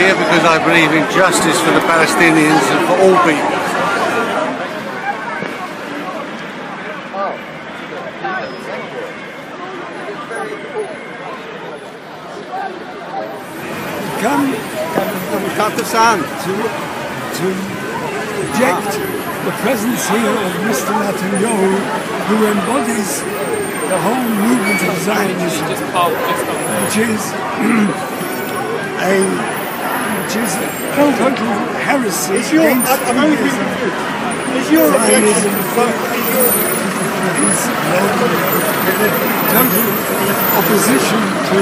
here because I believe in justice for the Palestinians and for all people. Come to reject the presence here of Mr. Netanyahu, who embodies the whole movement of Zionism, which is total heresy against Judaism. Zionism is total opposition to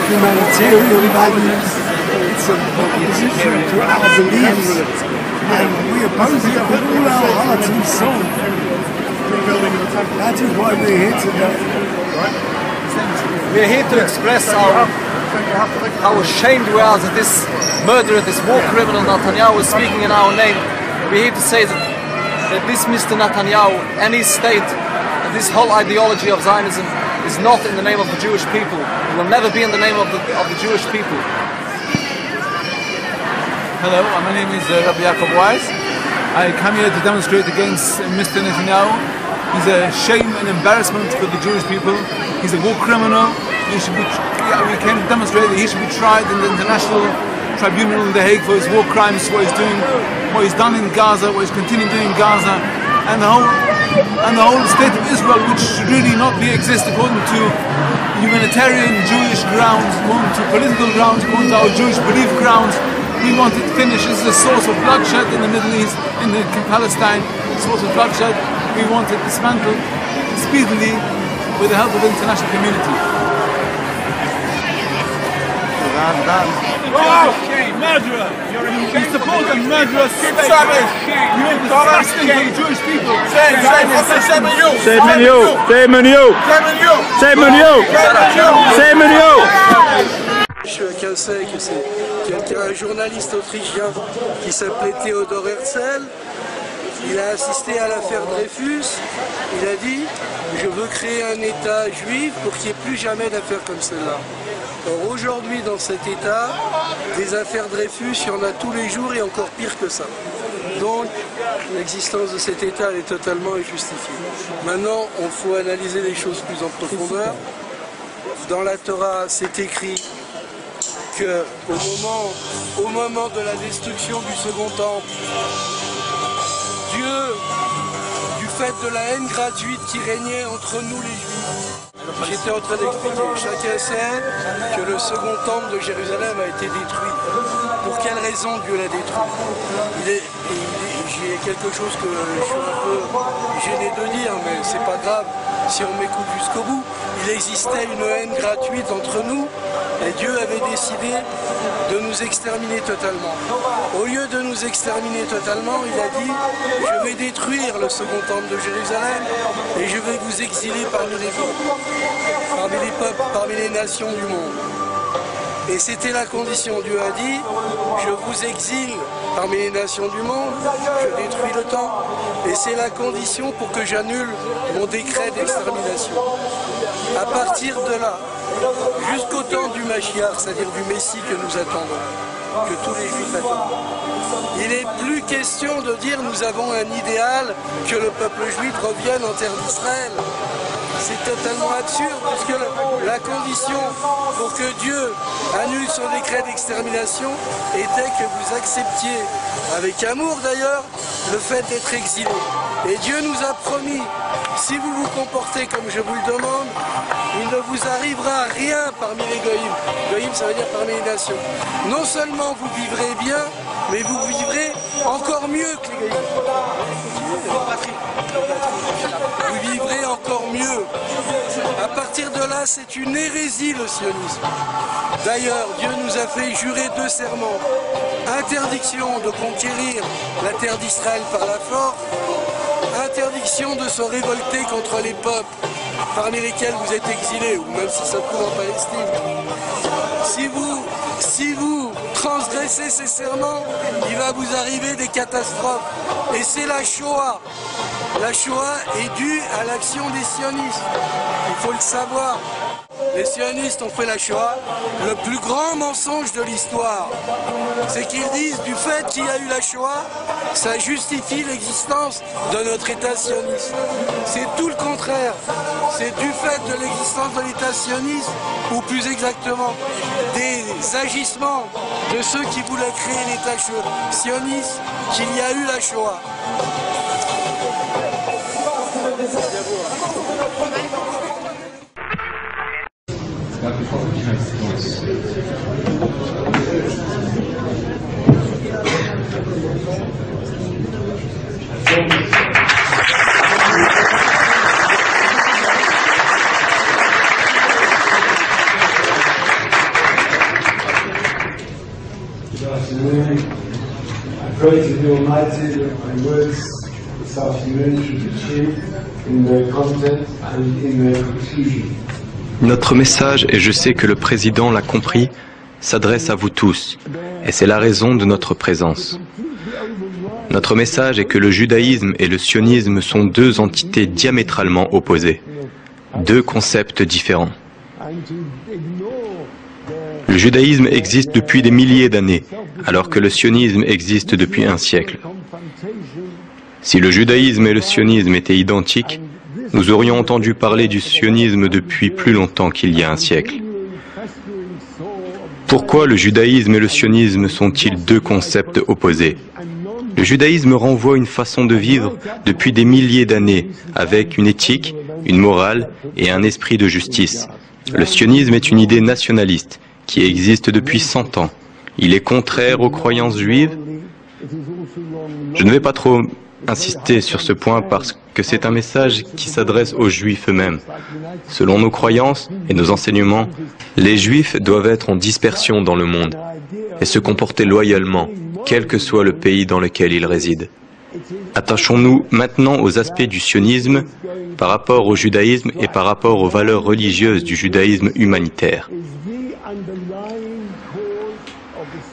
humanitarian values. It's an opposition to our beliefs, and we oppose it with all our heart and soul. That is why we're here today. We're here to express how ashamed we are that this murderer, this war criminal Netanyahu is speaking in our name. We're here to say that this Mr. Netanyahu and his state and this whole ideology of Zionism is not in the name of the Jewish people. It will never be in the name of the Jewish people. Hello, my name is Rabbi Yaakov Weiss. I come here to demonstrate against Mr. Netanyahu. He's a shame and embarrassment for the Jewish people. He's a war criminal. We can demonstrate that he should be tried in the International Tribunal in The Hague for his war crimes, what he's done in Gaza, what he's continuing doing in Gaza, and the whole state of Israel, which should really not exist according to humanitarian Jewish grounds, according to political grounds, according to our Jewish belief grounds. We want it finished. This is a source of bloodshed in the Middle East, in Palestine, a source of bloodshed. We want it dismantled speedily with the help of the international community. Murderer! You support a murderous state! You're disgusting to the Jewish people! Chacun sait que c'est un journaliste autrichien qui s'appelait Theodor Herzl. Il a assisté à l'affaire Dreyfus. Il a dit « Je veux créer un État juif pour qu'il n'y ait plus jamais d'affaires comme celle-là ». Or aujourd'hui dans cet État, des affaires Dreyfus, il y en a tous les jours et encore pire que ça. Donc l'existence de cet État elle est totalement injustifiée. Maintenant, il faut analyser les choses plus en profondeur. Dans la Torah, c'est écrit qu'au moment de la destruction du second temple, Dieu, du fait de la haine gratuite qui régnait entre nous les Juifs, j'étais en train d'expliquer, chacun sait que le second temple de Jérusalem a été détruit. Pour quelle raison Dieu l'a détruit? J'ai quelque chose que je suis un peu gêné de dire, mais c'est pas grave si on m'écoute jusqu'au bout. Il existait une haine gratuite entre nous et Dieu avait décidé de nous exterminer totalement. Au lieu de nous exterminer totalement, il a dit « Je vais détruire le second temple de Jérusalem et je vais vous exiler parmi les peuples, parmi les nations du monde. » Et c'était la condition. Dieu a dit « Je vous exile parmi les nations du monde, je détruis le temple. » Et c'est la condition pour que j'annule mon décret d'extermination. À partir de là, jusqu'au temps du Mashiach, c'est-à-dire du Messie que nous attendons, que tous les Juifs attendent, il n'est plus question de dire nous avons un idéal, que le peuple juif revienne en terre d'Israël. C'est totalement absurde, puisque la condition pour que Dieu annule son décret d'extermination était que vous acceptiez, avec amour d'ailleurs, le fait d'être exilé. Et Dieu nous a promis, si vous vous comportez comme je vous le demande, il ne vous arrivera rien parmi les goïms. Goïms, ça veut dire parmi les nations. Non seulement vous vivrez bien, mais vous vivrez encore mieux que les goïms. Vous vivrez encore mieux. À partir de là, c'est une hérésie le sionisme. D'ailleurs, Dieu nous a fait jurer 2 serments. Interdiction de conquérir la terre d'Israël par la force, interdiction de se révolter contre les peuples parmi lesquels vous êtes exilés, ou même si ça se trouve en Palestine. Si vous transgressez ces serments, il va vous arriver des catastrophes. Et c'est la Shoah. La Shoah est due à l'action des sionistes. Il faut le savoir. Les sionistes ont fait la Shoah. Le plus grand mensonge de l'histoire, c'est qu'ils disent du fait qu'il y a eu la Shoah, ça justifie l'existence de notre État sioniste. C'est tout le contraire. C'est du fait de l'existence de l'État sioniste, ou plus exactement, des agissements de ceux qui voulaient créer l'État sioniste, qu'il y a eu la Shoah. I pray to the Almighty that my words this afternoon should be true in their content and in their conclusion. Notre message, et je sais que le Président l'a compris, s'adresse à vous tous, et c'est la raison de notre présence. Notre message est que le judaïsme et le sionisme sont deux entités diamétralement opposées, deux concepts différents. Le judaïsme existe depuis des milliers d'années, alors que le sionisme existe depuis un siècle. Si le judaïsme et le sionisme étaient identiques, nous aurions entendu parler du sionisme depuis plus longtemps qu'il y a un siècle. Pourquoi le judaïsme et le sionisme sont-ils deux concepts opposés? Le judaïsme renvoie une façon de vivre depuis des milliers d'années, avec une éthique, une morale et un esprit de justice. Le sionisme est une idée nationaliste qui existe depuis 100 ans. Il est contraire aux croyances juives. Je ne vais pas trop insister sur ce point parce que c'est un message qui s'adresse aux juifs eux-mêmes. Selon nos croyances et nos enseignements, les juifs doivent être en dispersion dans le monde et se comporter loyalement, quel que soit le pays dans lequel ils résident. Attachons-nous maintenant aux aspects du sionisme par rapport au judaïsme et par rapport aux valeurs religieuses du judaïsme humanitaire.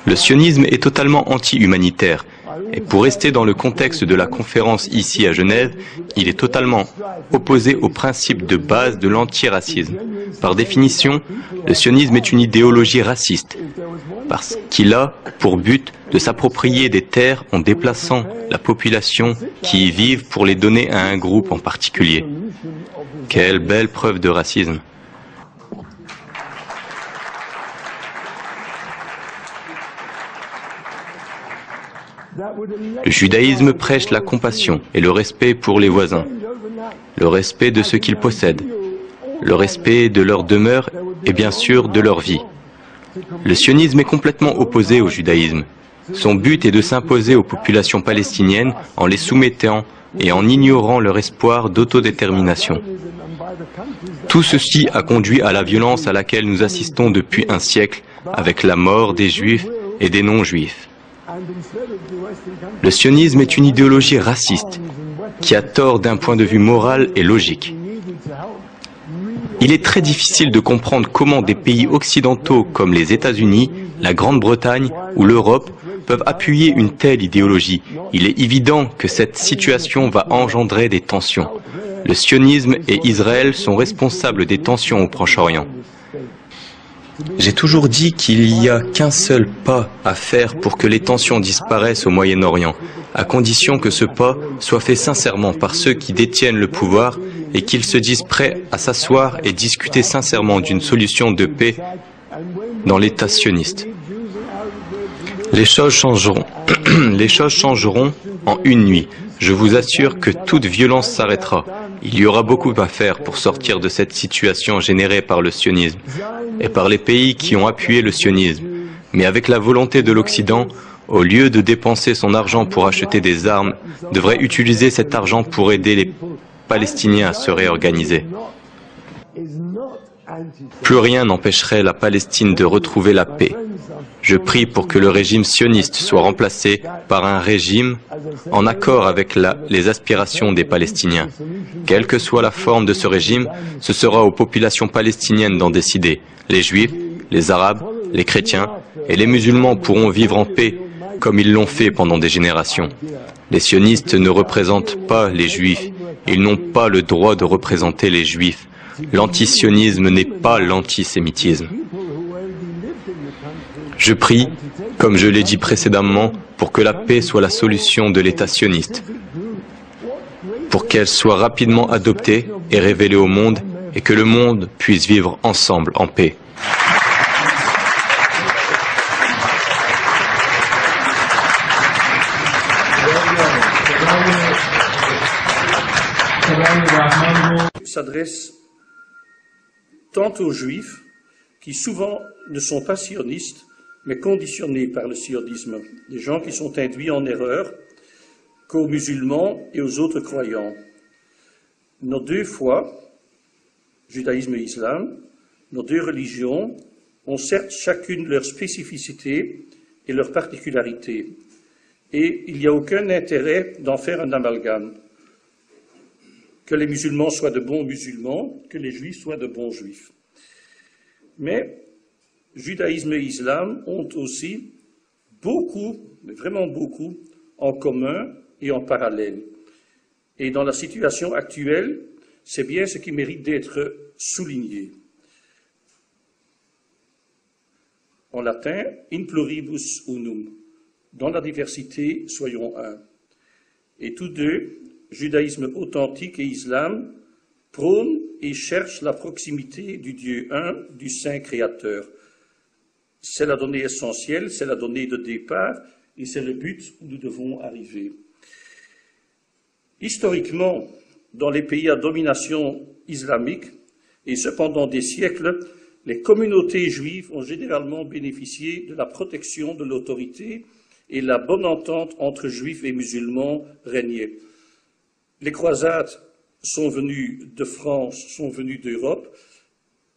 Le sionisme est totalement anti-humanitaire, et pour rester dans le contexte de la conférence ici à Genève, il est totalement opposé au principe de base de l'antiracisme. Par définition, le sionisme est une idéologie raciste, parce qu'il a pour but de s'approprier des terres en déplaçant la population qui y vivent pour les donner à un groupe en particulier. Quelle belle preuve de racisme! Le judaïsme prêche la compassion et le respect pour les voisins, le respect de ce qu'ils possèdent, le respect de leur demeure et bien sûr de leur vie. Le sionisme est complètement opposé au judaïsme. Son but est de s'imposer aux populations palestiniennes en les soumettant et en ignorant leur espoir d'autodétermination. Tout ceci a conduit à la violence à laquelle nous assistons depuis un siècle avec la mort des juifs et des non-juifs. Le sionisme est une idéologie raciste qui a tort d'un point de vue moral et logique. Il est très difficile de comprendre comment des pays occidentaux comme les États-Unis, la Grande-Bretagne ou l'Europe peuvent appuyer une telle idéologie. Il est évident que cette situation va engendrer des tensions. Le sionisme et Israël sont responsables des tensions au Proche-Orient. J'ai toujours dit qu'il n'y a qu'un seul pas à faire pour que les tensions disparaissent au Moyen-Orient, à condition que ce pas soit fait sincèrement par ceux qui détiennent le pouvoir et qu'ils se disent prêts à s'asseoir et discuter sincèrement d'une solution de paix dans l'État sioniste. Les choses changeront. Les choses changeront en une nuit. Je vous assure que toute violence s'arrêtera. Il y aura beaucoup à faire pour sortir de cette situation générée par le sionisme et par les pays qui ont appuyé le sionisme. Mais avec la volonté de l'Occident, au lieu de dépenser son argent pour acheter des armes, devrait utiliser cet argent pour aider les Palestiniens à se réorganiser. Plus rien n'empêcherait la Palestine de retrouver la paix. Je prie pour que le régime sioniste soit remplacé par un régime en accord avec les aspirations des Palestiniens. Quelle que soit la forme de ce régime, ce sera aux populations palestiniennes d'en décider. Les Juifs, les Arabes, les chrétiens et les musulmans pourront vivre en paix comme ils l'ont fait pendant des générations. Les sionistes ne représentent pas les juifs. Ils n'ont pas le droit de représenter les juifs. L'antisionisme n'est pas l'antisémitisme. Je prie, comme je l'ai dit précédemment, pour que la paix soit la solution de l'État sioniste, pour qu'elle soit rapidement adoptée et révélée au monde, et que le monde puisse vivre ensemble en paix. S'adresse tant aux juifs, qui souvent ne sont pas sionistes, mais conditionnés par le sionisme, des gens qui sont induits en erreur, qu'aux musulmans et aux autres croyants. Nos deux foi, judaïsme et islam, nos deux religions, ont certes chacune leur spécificité et leur particularité, et il n'y a aucun intérêt d'en faire un amalgame. Que les musulmans soient de bons musulmans, que les juifs soient de bons juifs. Mais judaïsme et islam ont aussi beaucoup, mais vraiment beaucoup, en commun et en parallèle. Et dans la situation actuelle, c'est bien ce qui mérite d'être souligné. En latin, in pluribus unum, dans la diversité, soyons un. Et tous deux, judaïsme authentique et islam, prônent et cherchent la proximité du Dieu un, du Saint Créateur. C'est la donnée essentielle, c'est la donnée de départ, et c'est le but où nous devons arriver. Historiquement, dans les pays à domination islamique, et cependant des siècles, les communautés juives ont généralement bénéficié de la protection de l'autorité et la bonne entente entre juifs et musulmans régnait. Les croisades sont venues de France, sont venues d'Europe.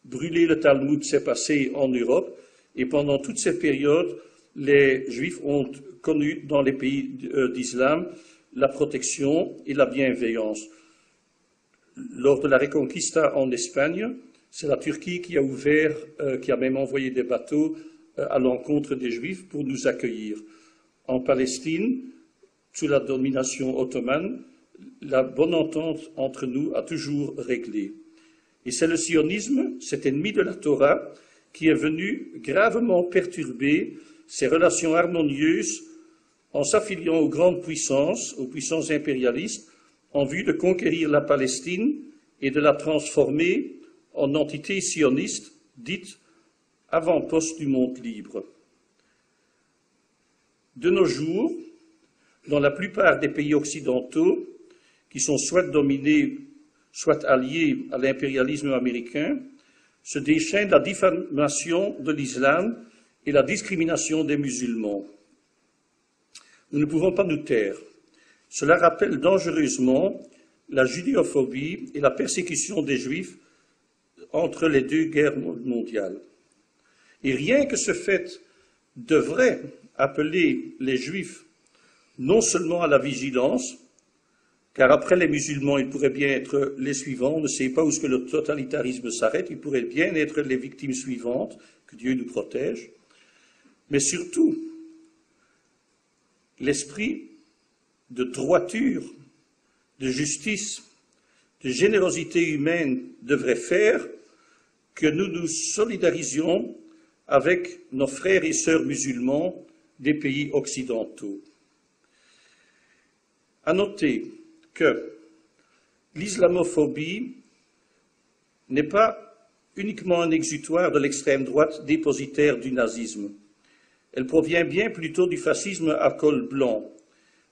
Brûler le Talmud s'est passé en Europe. Et pendant toute cette période, les Juifs ont connu dans les pays d'islam la protection et la bienveillance. Lors de la Reconquista en Espagne, c'est la Turquie qui a ouvert, qui a même envoyé des bateaux à l'encontre des Juifs pour nous accueillir. En Palestine, sous la domination ottomane, la bonne entente entre nous a toujours réglé. Et c'est le sionisme, cet ennemi de la Torah, qui est venu gravement perturber ces relations harmonieuses en s'affiliant aux grandes puissances, aux puissances impérialistes, en vue de conquérir la Palestine et de la transformer en entité sioniste, dite avant-poste du monde libre. De nos jours, dans la plupart des pays occidentaux, qui sont soit dominés, soit alliés à l'impérialisme américain, se déchaîne la diffamation de l'islam et la discrimination des musulmans. Nous ne pouvons pas nous taire. Cela rappelle dangereusement la judéophobie et la persécution des Juifs entre les deux guerres mondiales. Et rien que ce fait devrait appeler les Juifs non seulement à la vigilance, car après les musulmans, ils pourraient bien être les suivants. On ne sait pas où est-ce que le totalitarisme s'arrête. Ils pourraient bien être les victimes suivantes, que Dieu nous protège. Mais surtout, l'esprit de droiture, de justice, de générosité humaine devrait faire que nous nous solidarisions avec nos frères et sœurs musulmans des pays occidentaux. À noter que l'islamophobie n'est pas uniquement un exutoire de l'extrême droite dépositaire du nazisme. Elle provient bien plutôt du fascisme à col blanc,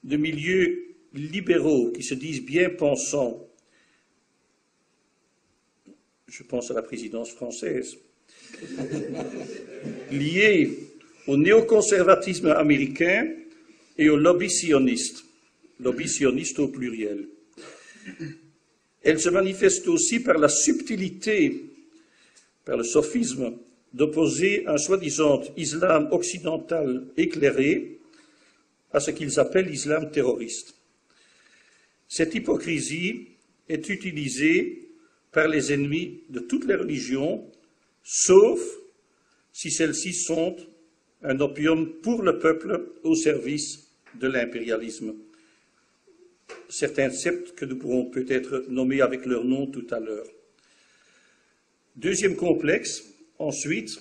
de milieux libéraux qui se disent bien pensants. Je pense à la présidence française, liés au néoconservatisme américain et au lobby sioniste au pluriel. Elle se manifeste aussi par la subtilité, par le sophisme, d'opposer un soi-disant islam occidental éclairé à ce qu'ils appellent l'islam terroriste. Cette hypocrisie est utilisée par les ennemis de toutes les religions, sauf si celles-ci sont un opium pour le peuple au service de l'impérialisme. Certains sectes que nous pourrons peut-être nommer avec leur nom tout à l'heure. Deuxième complexe, ensuite,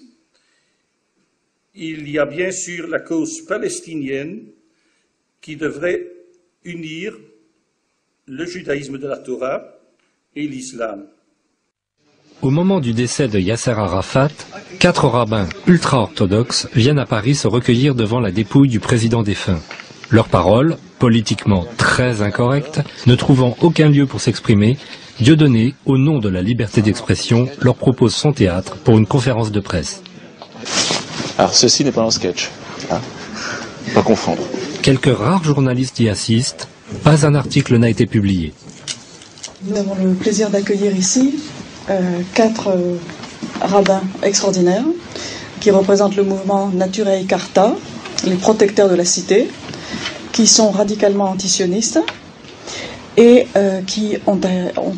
il y a bien sûr la cause palestinienne qui devrait unir le judaïsme de la Torah et l'islam. Au moment du décès de Yasser Arafat, 4 rabbins ultra-orthodoxes viennent à Paris se recueillir devant la dépouille du président défunt. Leurs paroles, politiquement très incorrectes, ne trouvant aucun lieu pour s'exprimer, Dieudonné, au nom de la liberté d'expression, leur propose son théâtre pour une conférence de presse. Alors ceci n'est pas un sketch, hein, pas confondre. Quelques rares journalistes y assistent, pas un article n'a été publié. Nous avons le plaisir d'accueillir ici 4 rabbins extraordinaires qui représentent le mouvement Naturei Karta, les protecteurs de la cité, qui sont radicalement antisionistes et qui ont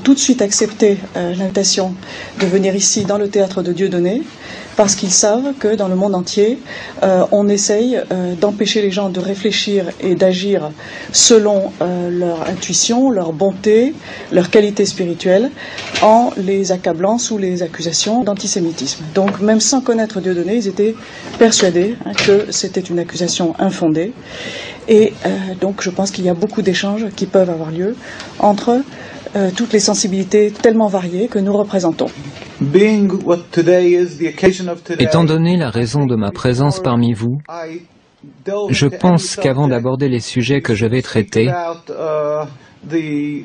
tout de suite accepté l'invitation de venir ici dans le théâtre de Dieudonné parce qu'ils savent que dans le monde entier, on essaye d'empêcher les gens de réfléchir et d'agir selon leur intuition, leur bonté, leur qualité spirituelle, en les accablant sous les accusations d'antisémitisme. Donc même sans connaître Dieudonné, ils étaient persuadés que c'était une accusation infondée. Et donc je pense qu'il y a beaucoup d'échanges qui peuvent avoir lieu entre toutes les sensibilités tellement variées que nous représentons. Étant donné la raison de ma présence parmi vous, je pense qu'avant d'aborder les sujets que je vais traiter, je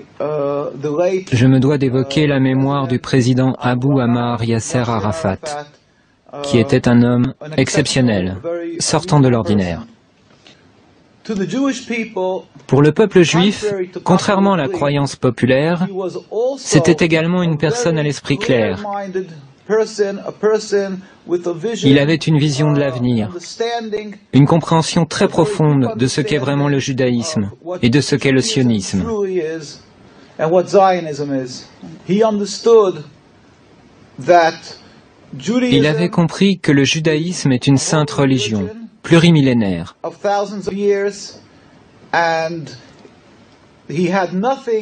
me dois d'évoquer la mémoire du président Abou Ammar Yasser Arafat, qui était un homme exceptionnel, sortant de l'ordinaire. Pour le peuple juif, contrairement à la croyance populaire, c'était également une personne à l'esprit clair. Il avait une vision de l'avenir, une compréhension très profonde de ce qu'est vraiment le judaïsme et de ce qu'est le sionisme. Il avait compris que le judaïsme est une sainte religion, plurimillénaire.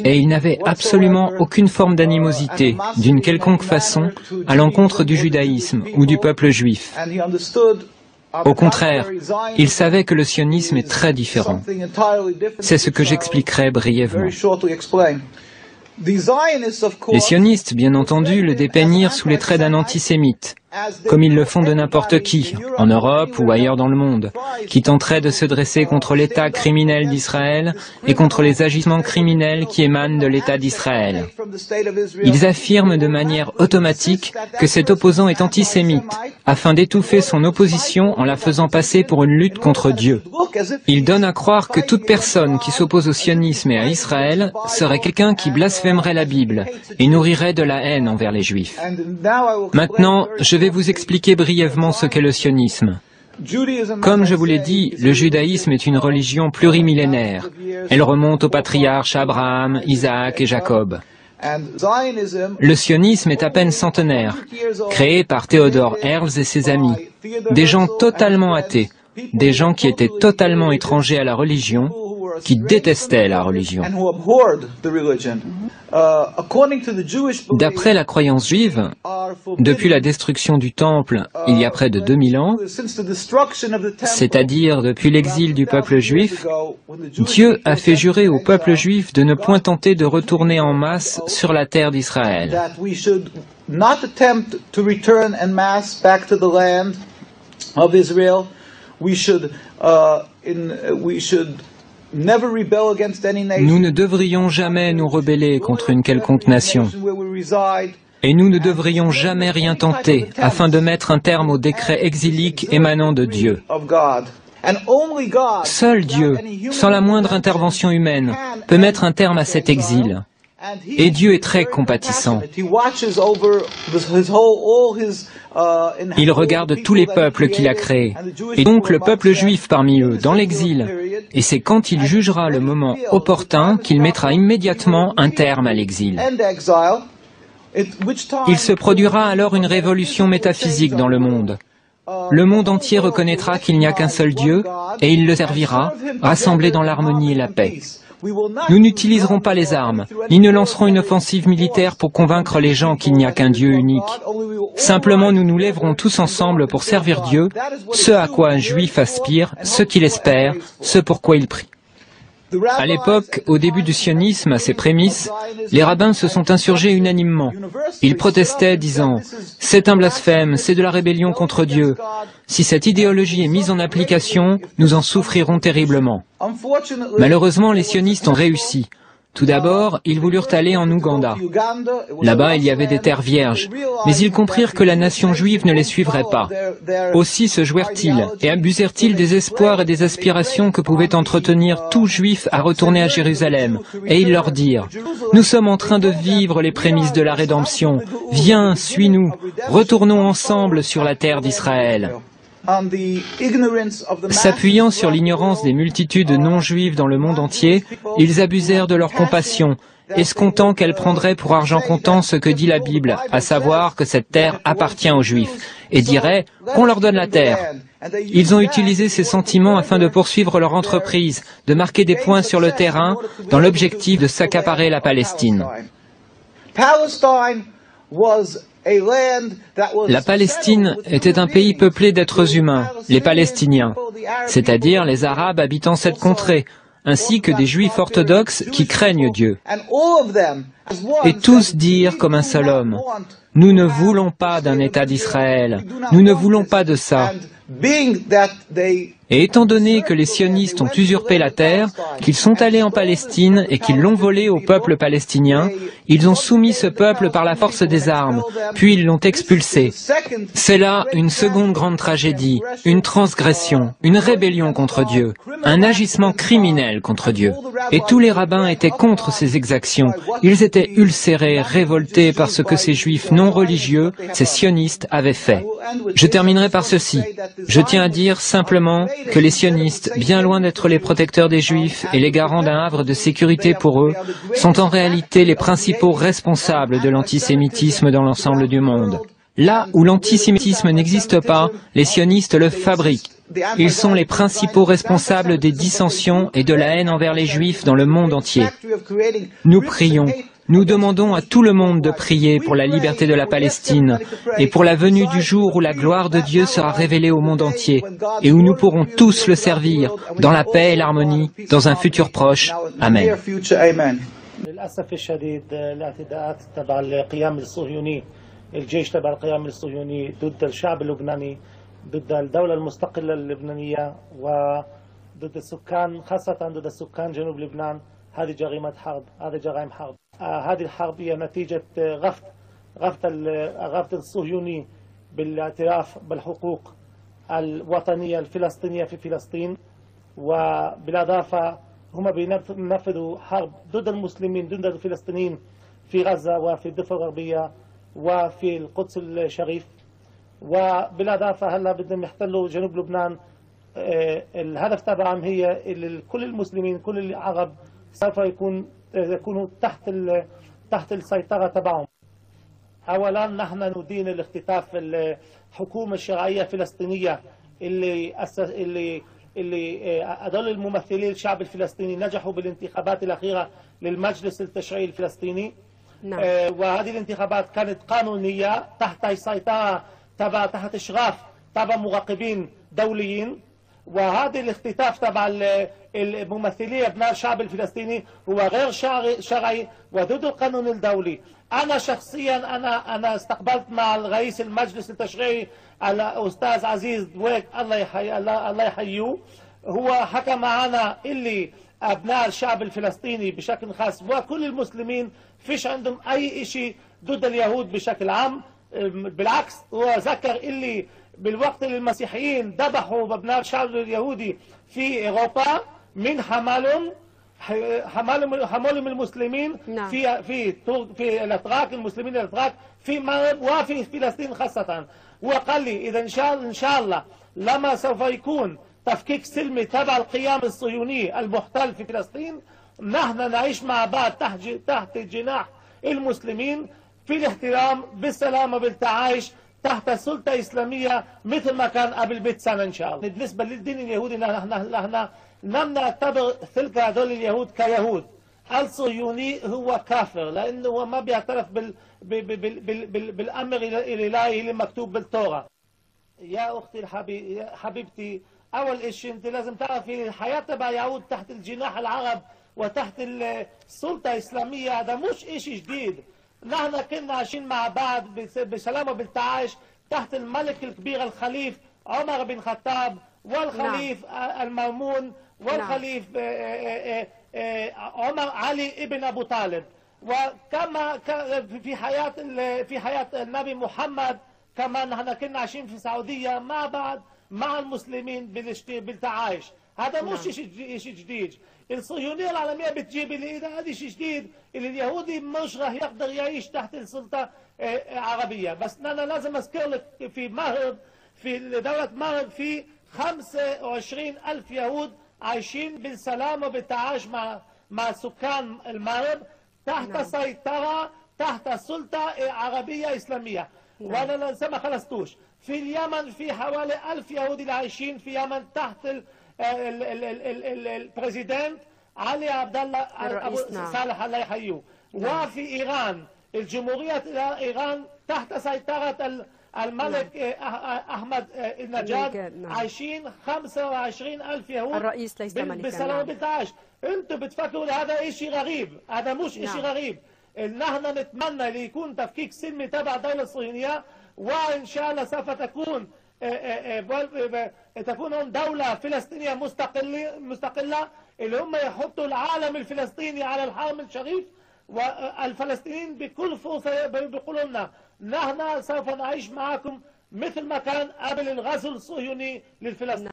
Et il n'avait absolument aucune forme d'animosité, d'une quelconque façon, à l'encontre du judaïsme ou du peuple juif. Au contraire, il savait que le sionisme est très différent. C'est ce que j'expliquerai brièvement. Les sionistes, bien entendu, le dépeignirent sous les traits d'un antisémite, comme ils le font de n'importe qui, en Europe ou ailleurs dans le monde, qui tenterait de se dresser contre l'État criminel d'Israël et contre les agissements criminels qui émanent de l'État d'Israël. Ils affirment de manière automatique que cet opposant est antisémite, afin d'étouffer son opposition en la faisant passer pour une lutte contre Dieu. Ils donnent à croire que toute personne qui s'oppose au sionisme et à Israël serait quelqu'un qui blasphémerait la Bible et nourrirait de la haine envers les Juifs. Maintenant, je vais vous expliquer brièvement ce qu'est le sionisme. Comme je vous l'ai dit, le judaïsme est une religion plurimillénaire. Elle remonte aux patriarches Abraham, Isaac et Jacob. Le sionisme est à peine centenaire, créé par Theodor Herzl et ses amis, des gens totalement athées, des gens qui étaient totalement étrangers à la religion, qui détestaient la religion. D'après la croyance juive, depuis la destruction du Temple il y a près de 2000 ans, c'est-à-dire depuis l'exil du peuple juif, Dieu a fait jurer au peuple juif de ne point tenter de retourner en masse sur la terre d'Israël. Nous ne devrions jamais nous rebeller contre une quelconque nation. Et nous ne devrions jamais rien tenter afin de mettre un terme au décret exilique émanant de Dieu. Seul Dieu, sans la moindre intervention humaine, peut mettre un terme à cet exil. Et Dieu est très compatissant. Il regarde tous les peuples qu'il a créés, et donc le peuple juif parmi eux, dans l'exil. Et c'est quand il jugera le moment opportun qu'il mettra immédiatement un terme à l'exil. Il se produira alors une révolution métaphysique dans le monde, le monde entier reconnaîtra qu'il n'y a qu'un seul Dieu et il le servira, rassemblé dans l'harmonie et la paix. Nous n'utiliserons pas les armes, ni ne lancerons une offensive militaire pour convaincre les gens qu'il n'y a qu'un Dieu unique. Simplement, nous nous lèverons tous ensemble pour servir Dieu, ce à quoi un juif aspire, ce qu'il espère, ce pourquoi il prie. À l'époque, au début du sionisme, à ses prémices, les rabbins se sont insurgés unanimement. Ils protestaient, disant « C'est un blasphème, c'est de la rébellion contre Dieu. Si cette idéologie est mise en application, nous en souffrirons terriblement. » Malheureusement, les sionistes ont réussi. Tout d'abord, ils voulurent aller en Ouganda. Là-bas, il y avait des terres vierges, mais ils comprirent que la nation juive ne les suivrait pas. Aussi se jouèrent-ils et abusèrent-ils des espoirs et des aspirations que pouvait entretenir tout juif à retourner à Jérusalem, et ils leur dirent « Nous sommes en train de vivre les prémices de la rédemption. Viens, suis-nous, retournons ensemble sur la terre d'Israël. » S'appuyant sur l'ignorance des multitudes non-juives dans le monde entier, ils abusèrent de leur compassion, escomptant qu'elle prendrait pour argent comptant ce que dit la Bible, à savoir que cette terre appartient aux Juifs, et diraient qu'on leur donne la terre. Ils ont utilisé ces sentiments afin de poursuivre leur entreprise, de marquer des points sur le terrain, dans l'objectif de s'accaparer la Palestine. La Palestine était un pays peuplé d'êtres humains, les Palestiniens, c'est-à-dire les Arabes habitant cette contrée, ainsi que des Juifs orthodoxes qui craignent Dieu. Et tous dirent comme un seul homme, « Nous ne voulons pas d'un État d'Israël, nous ne voulons pas de ça. » Et étant donné que les sionistes ont usurpé la terre, qu'ils sont allés en Palestine et qu'ils l'ont volée au peuple palestinien, ils ont soumis ce peuple par la force des armes, puis ils l'ont expulsé. C'est là une seconde grande tragédie, une transgression, une rébellion contre Dieu, un agissement criminel contre Dieu. Et tous les rabbins étaient contre ces exactions. Ils étaient ulcérés, révoltés par ce que ces juifs non religieux, ces sionistes, avaient fait. Je terminerai par ceci. Je tiens à dire simplement que les sionistes, bien loin d'être les protecteurs des Juifs et les garants d'un havre de sécurité pour eux, sont en réalité les principaux responsables de l'antisémitisme dans l'ensemble du monde. Là où l'antisémitisme n'existe pas, les sionistes le fabriquent. Ils sont les principaux responsables des dissensions et de la haine envers les Juifs dans le monde entier. Nous prions. Nous demandons à tout le monde de prier pour la liberté de la Palestine et pour la venue du jour où la gloire de Dieu sera révélée au monde entier et où nous pourrons tous le servir dans la paix et l'harmonie dans un futur proche. Amen. الجيش تبع القيام الصهيوني ضد الشعب اللبناني ضد الدولة المستقلة اللبنانية وضد السكان خاصة ضد السكان جنوب لبنان. هذه جريمة حرب، هذه جرائم حرب. هذه الحرب هي نتيجة غفت الصهيوني بالاعتراف بالحقوق الوطنية الفلسطينية في فلسطين، وبالإضافة هم بينفذوا حرب ضد المسلمين ضد الفلسطينيين في غزة وفي الضفة الغربية وفي القدس الشريف، وبالإضافة هلا بدهم يحتلوا جنوب لبنان. الهدف تبعهم هي كل المسلمين كل العرب سوف يكونوا تحت السيطرة تبعهم. أولا نحن ندين الاختطاف الحكومة الشرعية الفلسطينية اللي هذول الممثلين الشعب الفلسطيني نجحوا بالانتخابات الأخيرة للمجلس التشريعي الفلسطيني. نعم. وهذه الانتخابات كانت قانونية تحت السيطرة تحت إشراف تبع مراقبين دوليين، وهذا الاختطاف تبع الممثلين ابناء الشعب الفلسطيني هو غير شرعي وضد القانون الدولي. أنا شخصيا أنا استقبلت مع رئيس المجلس التشريعي الأستاذ عزيز دويك الله يحييه، هو حكى معنا اللي أبناء الشعب الفلسطيني بشكل خاص وكل المسلمين فيش عندهم أي شيء ضد اليهود بشكل عام، بالعكس هو ذكر اللي بالوقت اللي المسيحيين ذبحوا بأبناء الشعب اليهودي في أوروبا من حملهم المسلمين في الأتراك المسلمين الأتراك وفي فلسطين خاصة. وقال لي إذا إن شاء الله لما سوف يكون تفكيك سلمي تبع القيام الصهيوني المحتل في فلسطين، نحن نعيش مع بعض تحت جناح المسلمين في الاحترام بالسلام وبالتعايش تحت سلطة إسلامية مثل ما كان قبل 100 سنة إن شاء الله. بالنسبة للدين اليهودي نحن لم نعتبر تلك هذول اليهود كيهود. الصهيوني هو كافر لأنه هو ما بيعترف بالأمر الإلهي اللي مكتوب بالتوراة. يا أختي حبيبتي، أول شيء أنت لازم تعرفي الحياة تبع يعود تحت الجناح العرب وتحت السلطة الإسلامية. هذا مش إشي جديد. نحن كنا عايشين مع بعض بسلام وبالتعايش تحت الملك الكبير الخليف عمر بن الخطاب والخليف المأمون والخليف عمر علي ابن أبو طالب. وكما في حياة النبي محمد كمان نحن كنا عايشين في السعودية مع بعض مع المسلمين بالتعايش. هذا مش شيء جديد. الصهيونية العالمية بتجيب لي هذا شيء جديد اللي اليهودي مش راح يقدر يعيش تحت السلطة عربية. بس أنا لازم أذكر لك في مغرب، في دولة مغرب في 25,000 يهود عايشين بالسلام وبالتعايش مع سكان المغرب تحت سيطرة تحت سلطة عربية إسلامية. وأنا لسه ما خلصتوش. في اليمن في حوالي 1000 يهودي اللي عايشين في اليمن تحت البريزيدنت علي عبد الله أبو صالح الله يحييه. وفي إيران الجمهورية إيران تحت سيطرة الملك أحمد النجاد عايشين 25,000 يهود الرئيس ليس ملكا بالسلام وبالتعايش. انتم بتفكروا هذا شيء غريب. هذا مش شيء غريب. نحن نتمنى ليكون تفكيك سلمي تبع الدولة الصهيونية، وإن شاء الله سوف تكون دولة فلسطينية مستقلة اللي هم يحطوا العالم الفلسطيني على الحرم الشريف. والفلسطينيين بكل فرصة بيقولوا لنا نحن سوف نعيش معكم مثل ما كان قبل الغزو الصهيوني للفلسطينيين.